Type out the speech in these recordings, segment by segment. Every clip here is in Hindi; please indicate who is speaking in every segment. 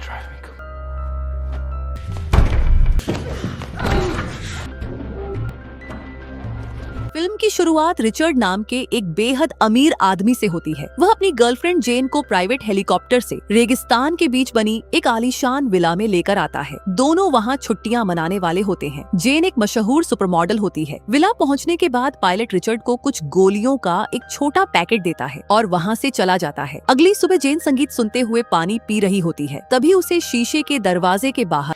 Speaker 1: drive me.
Speaker 2: फिल्म की शुरुआत रिचर्ड नाम के एक बेहद अमीर आदमी से होती है। वह अपनी गर्लफ्रेंड जेन को प्राइवेट हेलीकॉप्टर से रेगिस्तान के बीच बनी एक आलीशान विला में लेकर आता है। दोनों वहां छुट्टियां मनाने वाले होते हैं। जेन एक मशहूर सुपरमॉडल होती है। विला पहुंचने के बाद पायलट रिचर्ड को कुछ गोलियों का एक छोटा पैकेट देता है और वहां से चला जाता है। अगली सुबह जेन संगीत सुनते हुए पानी पी रही होती है। तभी उसे शीशे के दरवाजे के बाहर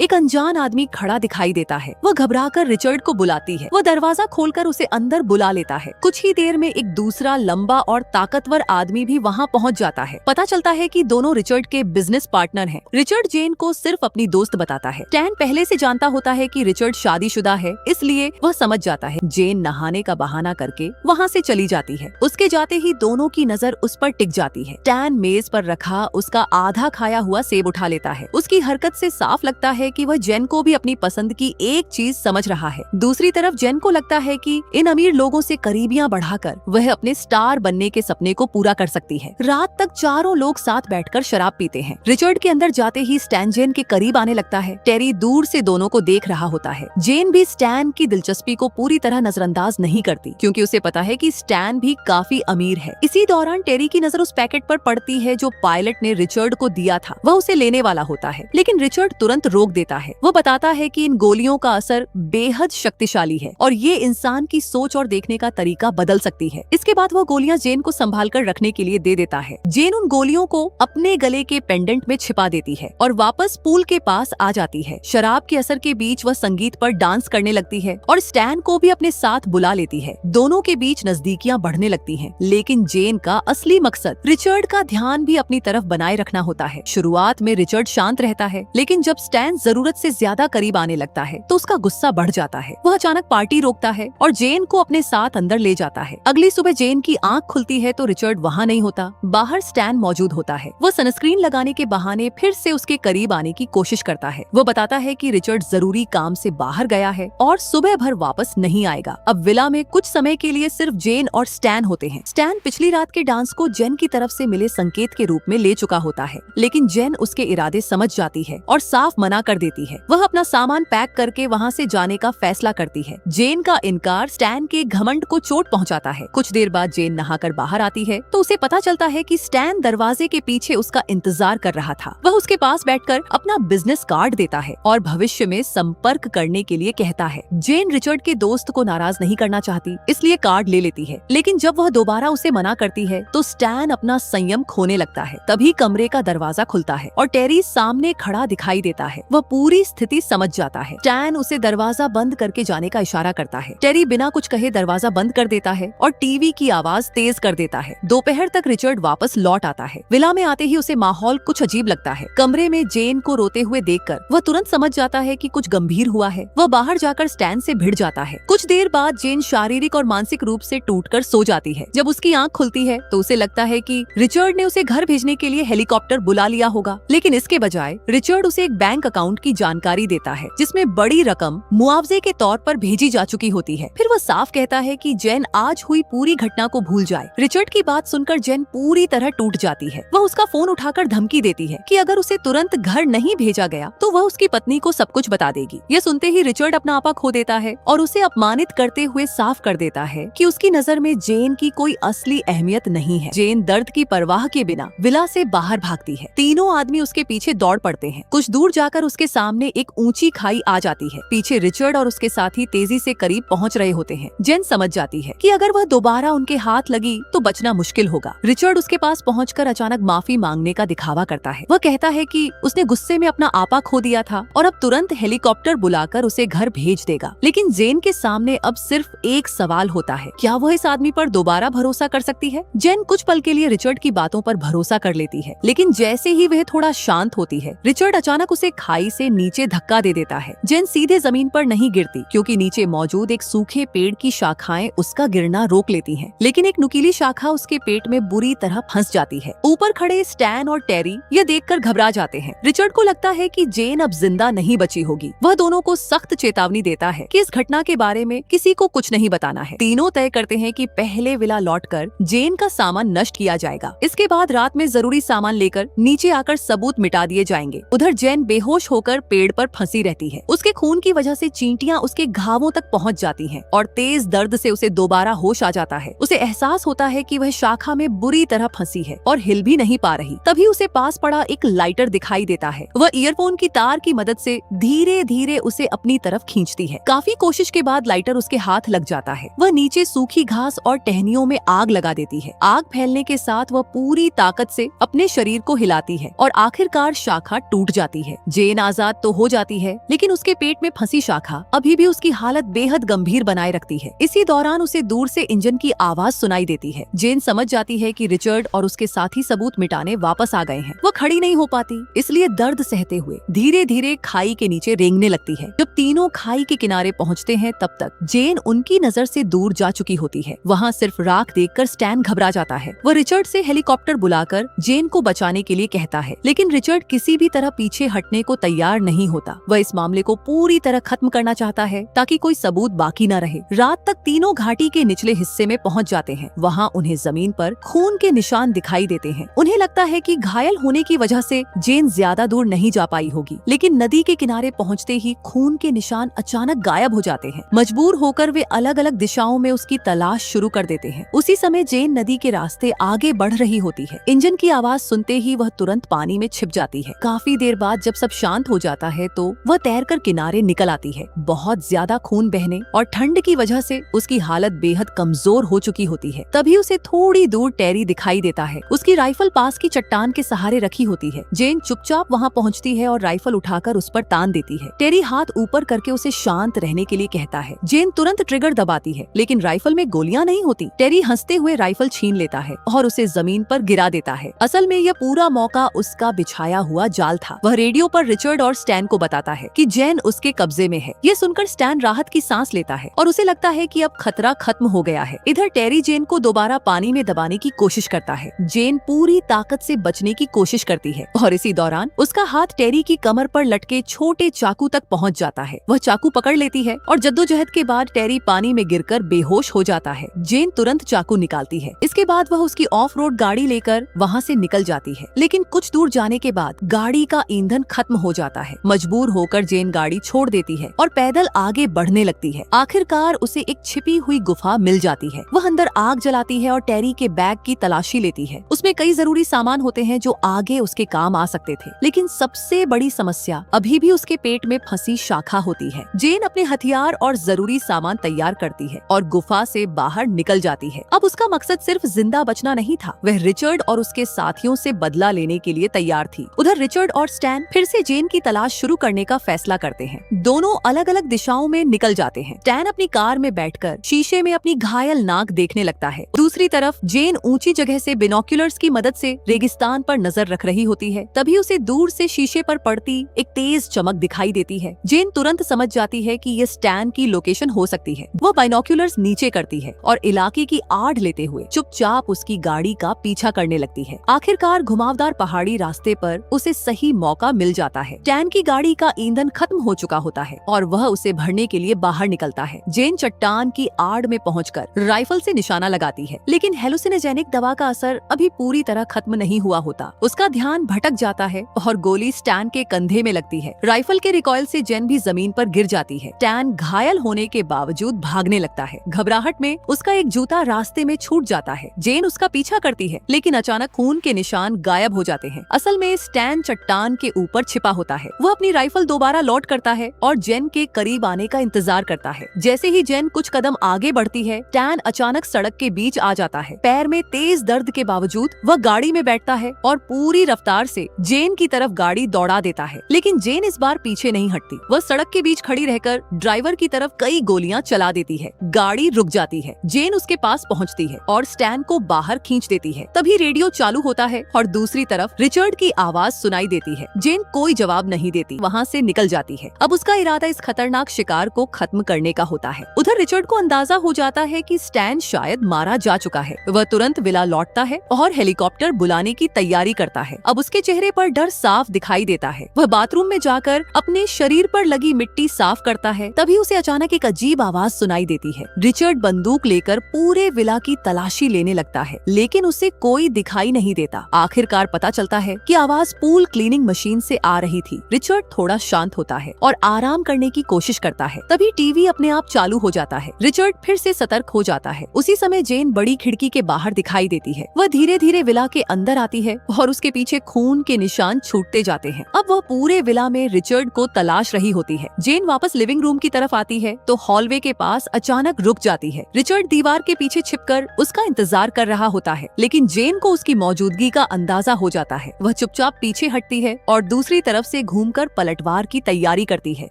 Speaker 2: एक अनजान आदमी खड़ा दिखाई देता है। वह घबराकर रिचर्ड को बुलाती है। वह दरवाजा खोलकर उसे अंदर बुला लेता है। कुछ ही देर में एक दूसरा लंबा और ताकतवर आदमी भी वहां पहुंच जाता है। पता चलता है कि दोनों रिचर्ड के बिजनेस पार्टनर हैं। रिचर्ड जेन को सिर्फ अपनी दोस्त बताता है। स्टैन पहले से जानता होता है कि रिचर्ड शादीशुदा है, इसलिए वह समझ जाता है। जेन नहाने का बहाना करके वहाँ से चली जाती है। उसके जाते ही दोनों की नजर उस पर टिक जाती है। स्टैन मेज पर रखा उसका आधा खाया हुआ सेब उठा लेता है। उसकी हरकत से साफ लगता है कि वह जेन को भी अपनी पसंद की एक चीज समझ रहा है। दूसरी तरफ जेन को लगता है कि इन अमीर लोगों से करीबियां बढ़ाकर वह अपने स्टार बनने के सपने को पूरा कर सकती है। रात तक चारों लोग साथ बैठकर शराब पीते हैं। रिचर्ड के अंदर जाते ही स्टैन जेन के करीब आने लगता है। टेरी दूर से दोनों को देख रहा होता है। जेन भी स्टैन की दिलचस्पी को पूरी तरह नजरअंदाज नहीं करती, क्योंकि उसे पता है कि स्टैन भी काफी अमीर है। इसी दौरान टेरी की नजर उस पैकेट पर पड़ती है जो पायलट ने रिचर्ड को दिया था। वह उसे लेने वाला होता है, लेकिन रिचर्ड तुरंत रोक देता है। वो बताता है कि इन गोलियों का असर बेहद शक्तिशाली है और ये इंसान की सोच और देखने का तरीका बदल सकती है। इसके बाद वह गोलियां जेन को संभाल कर रखने के लिए दे देता है। जेन उन गोलियों को अपने गले के पेंडेंट में छिपा देती है और वापस पूल के पास आ जाती है। शराब के असर के बीच वह संगीत पर डांस करने लगती है और स्टैन को भी अपने साथ बुला लेती है। दोनों के बीच नजदीकियां बढ़ने लगती हैं, लेकिन जेन का असली मकसद रिचर्ड का ध्यान भी अपनी तरफ बनाए रखना होता है। शुरुआत में रिचर्ड शांत रहता है, लेकिन जब स्टैन जरूरत से ज्यादा करीब आने लगता है तो उसका गुस्सा बढ़ जाता है। वह अचानक पार्टी रोकता है और जेन को अपने साथ अंदर ले जाता है। अगली सुबह जेन की आंख खुलती है तो रिचर्ड वहाँ नहीं होता। बाहर स्टैन मौजूद होता है। वह सनस्क्रीन लगाने के बहाने फिर से उसके करीब आने की कोशिश करता है। वो बताता है कि रिचर्ड जरूरी काम से बाहर गया है और सुबह भर वापस नहीं आएगा। अब विला में कुछ समय के लिए सिर्फ जेन और स्टैन होते हैं। स्टैन पिछली रात के डांस को जेन की तरफ से मिले संकेत के रूप में ले चुका होता है, लेकिन जेन उसके इरादे समझ जाती है और साफ मना कर देती है। वह अपना सामान पैक करके वहाँ से जाने का फैसला करती है। जेन का इनकार स्टैन के घमंड को चोट पहुँचाता है। कुछ देर बाद जेन नहाकर बाहर आती है तो उसे पता चलता है कि स्टैन दरवाजे के पीछे उसका इंतजार कर रहा था। वह उसके पास बैठकर अपना बिजनेस कार्ड देता है और भविष्य में संपर्क करने के लिए कहता है। जेन रिचर्ड के दोस्त को नाराज नहीं करना चाहती, इसलिए कार्ड ले लेती है, लेकिन जब वह दोबारा उसे मना करती है तो स्टैन अपना संयम खोने लगता है। तभी कमरे का दरवाजा खुलता है और टेरी सामने खड़ा दिखाई देता है। वह पूरी स्थिति समझ जाता है। स्टैन उसे दरवाजा बंद करके जाने का इशारा करता है। टेरी बिना कुछ कहे दरवाजा बंद कर देता है और टीवी की आवाज तेज कर देता है। दोपहर तक रिचर्ड वापस लौट आता है। विला में आते ही उसे माहौल कुछ अजीब लगता है। कमरे में जेन को रोते हुए देखकर वह तुरंत समझ जाता है कि कुछ गंभीर हुआ है। वह बाहर जाकर स्टैन से भिड़ जाता है। कुछ देर बाद जेन शारीरिक और मानसिक रूप से टूटकर सो जाती है। जब उसकी आंख खुलती है तो उसे लगता है कि रिचर्ड ने उसे घर भेजने के लिए हेलीकॉप्टर बुला लिया होगा, लेकिन इसके बजाय रिचर्ड उसे एक बैंक अकाउंट की जानकारी देता है जिसमें बड़ी रकम मुआवजे के तौर पर भेजी जा चुकी होती है। फिर वह साफ कहता है कि जेन आज हुई पूरी घटना को भूल जाए। रिचर्ड की बात सुनकर जेन पूरी तरह टूट जाती है। वह उसका फोन उठाकर धमकी देती है कि अगर उसे तुरंत घर नहीं भेजा गया तो वह उसकी पत्नी को सब कुछ बता देगी। यह सुनते ही रिचर्ड अपना आपा खो देता है और उसे अपमानित करते हुए साफ कर देता है कि उसकी नजर में जेन की कोई असली अहमियत नहीं है। जेन दर्द की परवाह के बिना विला से बाहर भागती है। तीनों आदमी उसके पीछे दौड़ पड़ते हैं। कुछ दूर जाकर उसके सामने एक ऊंची खाई आ जाती है। पीछे रिचर्ड और उसके साथी तेजी से करीब पहुंच रहे होते हैं। जेन समझ जाती है कि अगर वह दोबारा उनके हाथ लगी तो बचना मुश्किल होगा। रिचर्ड उसके पास पहुंचकर अचानक माफी मांगने का दिखावा करता है। वह कहता है कि उसने गुस्से में अपना आपा खो दिया था और अब तुरंत हेलीकॉप्टर बुलाकर उसे घर भेज देगा। लेकिन जेन के सामने अब सिर्फ एक सवाल होता है, क्या वह इस आदमी पर दोबारा भरोसा कर सकती है? जेन कुछ पल के लिए रिचर्ड की बातों पर भरोसा कर लेती है, लेकिन जैसे ही वह थोड़ा शांत होती है, रिचर्ड अचानक उसे खाई से नीचे धक्का दे देता है। जेन सीधे जमीन पर नहीं गिरती क्योंकि नीचे मौजूद एक सूखे पेड़ की शाखाएं उसका गिरना रोक लेती हैं। लेकिन एक नुकीली शाखा उसके पेट में बुरी तरह फंस जाती है। ऊपर खड़े स्टैन और टेरी यह देखकर घबरा जाते हैं। रिचर्ड को लगता है कि जेन अब जिंदा नहीं बची होगी। वह दोनों को सख्त चेतावनी देता है कि इस घटना के बारे में किसी को कुछ नहीं बताना है। तीनों तय करते हैं कि पहले विला लौटकर जेन का सामान नष्ट किया जाएगा। इसके बाद रात में जरूरी सामान लेकर नीचे आकर सबूत मिटा दिए जाएंगे। उधर जेन बेहोश होकर पेड़ पर फंसी रहती है। उसके खून की वजह से चींटियां उसके घावों तक पहुंच जाती हैं और तेज दर्द से उसे दोबारा होश आ जाता है। उसे एहसास होता है कि वह शाखा में बुरी तरह फंसी है और हिल भी नहीं पा रही। तभी उसे पास पड़ा एक लाइटर दिखाई देता है। वह ईयरफोन की तार की मदद से धीरे धीरे उसे अपनी तरफ खींचती है। काफी कोशिश के बाद लाइटर उसके हाथ लग जाता है। वह नीचे सूखी घास और टहनियों में आग लगा देती है। आग फैलने के साथ वह पूरी ताकत से अपने शरीर को हिलाती है और आखिरकार शाखा टूट जाती है। जेन आजाद तो हो जाती है, लेकिन उसके पेट में फंसी शाखा अभी भी उसकी हालत बेहद गंभीर बनाए रखती है। इसी दौरान उसे दूर से इंजन की आवाज सुनाई देती है। जेन समझ जाती है कि रिचर्ड और उसके साथी सबूत मिटाने वापस आ गए हैं। वह खड़ी नहीं हो पाती, इसलिए दर्द सहते हुए धीरे धीरे खाई के नीचे रेंगने लगती है। जब तीनों खाई के किनारे पहुंचते हैं तब तक जेन उनकी नजर से दूर जा चुकी होती है। वहाँ सिर्फ राख देखकर स्टैन घबरा जाता है। वह रिचर्ड से हेलीकॉप्टर बुलाकर जेन को बचाने के लिए कहता है, लेकिन रिचर्ड किसी भी तरह पीछे हटने को तैयार नहीं होता। वह इस मामले को पूरी तरह खत्म करना चाहता है ताकि कोई सबूत बाकी न रहे। रात तक तीनों घाटी के निचले हिस्से में पहुंच जाते हैं। वहाँ उन्हें जमीन पर खून के निशान दिखाई देते हैं। उन्हें लगता है कि घायल होने की वजह से जेन ज्यादा दूर नहीं जा पाई होगी, लेकिन नदी के किनारे पहुंचते ही खून के निशान अचानक गायब हो जाते हैं। मजबूर होकर वे अलग अलग दिशाओं में उसकी तलाश शुरू कर देते हैं। उसी समय जेन नदी के रास्ते आगे बढ़ रही होती है। इंजन की आवाज सुनते ही वह तुरंत पानी में छिप जाती है। काफी देर बाद जब सब शांत हो जाता है तो वह तैरकर किनारे निकल आती है। बहुत ज्यादा खून बहने और ठंड की वजह से उसकी हालत बेहद कमजोर हो चुकी होती है। तभी उसे थोड़ी दूर टेरी दिखाई देता है। उसकी राइफल पास की चट्टान के सहारे रखी होती है। जेन चुपचाप वहाँ पहुँचती है और राइफल उठाकर उस पर तान देती है। टेरी हाथ ऊपर करके उसे शांत रहने के लिए कहता है। जेन तुरंत ट्रिगर दबाती है, लेकिन राइफल में गोलियां नहीं होती। टेरी हंसते हुए राइफल छीन लेता है और उसे जमीन पर गिरा देता है। असल में यह पूरा मौका उसका बिछाया हुआ जाल था। वह रेडियो पर रिचर्ड और स्टैन को बताता है कि जेन उसके कब्जे में है। ये सुनकर स्टैन राहत की सांस लेता है और उसे लगता है कि अब खतरा खत्म हो गया है। इधर टेरी जेन को दोबारा पानी में दबाने की कोशिश करता है। जेन पूरी ताकत से बचने की कोशिश करती है और इसी दौरान उसका हाथ टेरी की कमर पर लटके छोटे चाकू तक पहुंच जाता है। वह चाकू पकड़ लेती है और जद्दोजहद के बाद टेरी पानी में गिरकर बेहोश हो जाता है। जेन तुरंत चाकू निकालती है। इसके बाद वह उसकी ऑफ रोड गाड़ी लेकर वहाँ से निकल जाती है, लेकिन कुछ दूर जाने के बाद गाड़ी का ईंधन खत्म हो जाता है। मजबूर होकर जेन गाड़ी छोड़ देती है और पैदल आगे बढ़ने लगती है। आखिरकार उसे एक छिपी हुई गुफा मिल जाती है। वह अंदर आग जलाती है और टेरी के बैग की तलाशी लेती है। उसमें कई जरूरी सामान होते हैं जो आगे उसके काम आ सकते थे, लेकिन सबसे बड़ी समस्या अभी भी उसके पेट में फंसी शाखा होती है। जेन अपने हथियार और जरूरी सामान तैयार करती है और गुफा से बाहर निकल जाती है। अब उसका मकसद सिर्फ जिंदा बचना नहीं था, वह रिचर्ड और उसके साथियों से बदला लेने के लिए तैयार थी। उधर रिचर्ड और स्टैन फिर से जेन की तलाश शुरू करने का फैसला करते हैं। दोनों अलग अलग दिशाओं में निकल जाते हैं। स्टैन अपनी कार में बैठकर शीशे में अपनी घायल नाक देखने लगता है। दूसरी तरफ जेन ऊंची जगह से बिनोक्यूलर्स की मदद से रेगिस्तान पर नजर रख रही होती है। तभी उसे दूर से शीशे पर पड़ती एक तेज चमक दिखाई देती है। जेन तुरंत समझ जाती है कि ये स्टैन की लोकेशन हो सकती है। वह बाइनोक्यूलर्स नीचे करती है और इलाके की आड़ लेते हुए चुपचाप उसकी गाड़ी का पीछा करने लगती है। आखिरकार घुमावदार पहाड़ी रास्ते पर उसे सही मौका मिल जाता है। स्टैन की गाड़ी का ईंधन खत्म हो चुका होता है और वह उसे भरने के लिए बाहर निकलता है। जेन चट्टान की आड़ में पहुंचकर राइफल से निशाना लगाती है, लेकिन हेलुसिनोजेनिक दवा का असर अभी पूरी तरह खत्म नहीं हुआ होता। उसका ध्यान भटक जाता है और गोली स्टैन के कंधे में लगती है। राइफल के रिकॉइल से जेन भी जमीन पर गिर जाती है। स्टैन घायल होने के बावजूद भागने लगता है। घबराहट में उसका एक जूता रास्ते में छूट जाता है। जेन उसका पीछा करती है, लेकिन अचानक खून के निशान गायब हो जाते हैं। असल में स्टैन चट्टान के ऊपर छिपा होता है। वह अपनी राइफल दोबारा लोड करता है और जेन के करीब आने का इंतजार करता है। जैसे ही जेन कुछ कदम आगे बढ़ती है, स्टैन अचानक सड़क के बीच आ जाता है। पैर में तेज दर्द के बावजूद वह गाड़ी में बैठता है और पूरी रफ्तार से जेन की तरफ गाड़ी दौड़ा देता है, लेकिन जेन इस बार पीछे नहीं हटती। वह सड़क के बीच खड़ी रहकर ड्राइवर की तरफ कई गोलियां चला देती है। गाड़ी रुक जाती है। जेन उसके पास पहुंचती है और स्टैन को बाहर खींच देती है। तभी रेडियो चालू होता है और दूसरी तरफ रिचर्ड की आवाज सुनाई देती है। जेन कोई जवाब नहीं देती वहाँ से निकल जाती है। अब उसका इरादा इस खतरनाक शिकार को खत्म करने का होता है। उधर रिचर्ड को अंदाजा हो जाता है कि स्टैन शायद मारा जा चुका है। वह तुरंत विला लौटता है और हेलीकॉप्टर बुलाने की तैयारी करता है। अब उसके चेहरे पर डर साफ दिखाई देता है। वह बाथरूम में जाकर अपने शरीर पर लगी मिट्टी साफ करता है। तभी उसे अचानक एक अजीब आवाज सुनाई देती है। रिचर्ड बंदूक लेकर पूरे विला की तलाशी लेने लगता है, लेकिन उसे कोई दिखाई नहीं देता। आखिरकार पता चलता है कि आवाज पूल क्लीनिंग मशीन से आ रही थी। रिचर्ड थोड़ा शांत होता है और आराम करने की कोशिश करता है। तभी टीवी अपने आप चालू हो जाता है। रिचर्ड फिर से सतर्क हो जाता है। उसी समय जेन बड़ी खिड़की के बाहर दिखाई देती है। वह धीरे धीरे विला के अंदर आती है और उसके पीछे खून के निशान छूटते जाते हैं। अब वह पूरे विला में रिचर्ड को तलाश रही होती है। जेन वापस लिविंग रूम की तरफ आती है तो हॉलवे के पास अचानक रुक जाती है। रिचर्ड दीवार के पीछे छिपकर उसका इंतजार कर रहा होता है, लेकिन जेन को उसकी मौजूदगी का अंदाजा हो जाता है। वह चुपचाप पीछे हटती है और दूसरी तरफ से घूमकर पलटवार की तैयारी करती है।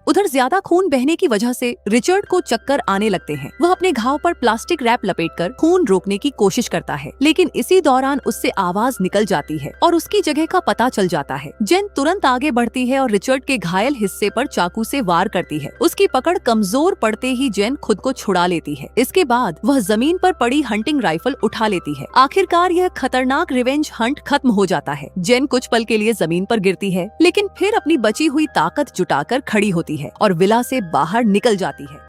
Speaker 2: उधर ज्यादा खून बहने की वजह से रिचर्ड को चक्कर आने लगते हैं। वह अपने घाव पर प्लास्टिक रैप लपेटकर खून रोकने की कोशिश करता है, लेकिन इसी दौरान उससे आवाज निकल जाती है और उसकी जगह का पता चल जाता है। जेन तुरंत आगे बढ़ती है और रिचर्ड के घायल हिस्से पर चाकू से वार करती है। उसकी पकड़ कमजोर पड़ते ही जेन खुद को छुड़ा लेती है। इसके बाद वह जमीन पर पड़ी हंटिंग राइफल उठा लेती है। आखिरकार यह खतरनाक रिवेंज हंट खत्म हो जाता है। जेन कुछ पल के लिए जमीन पर गिरती है, लेकिन फिर अपनी बची हुई ताकत जुटाकर खड़ी होती है और विला से बाहर निकल जाती है।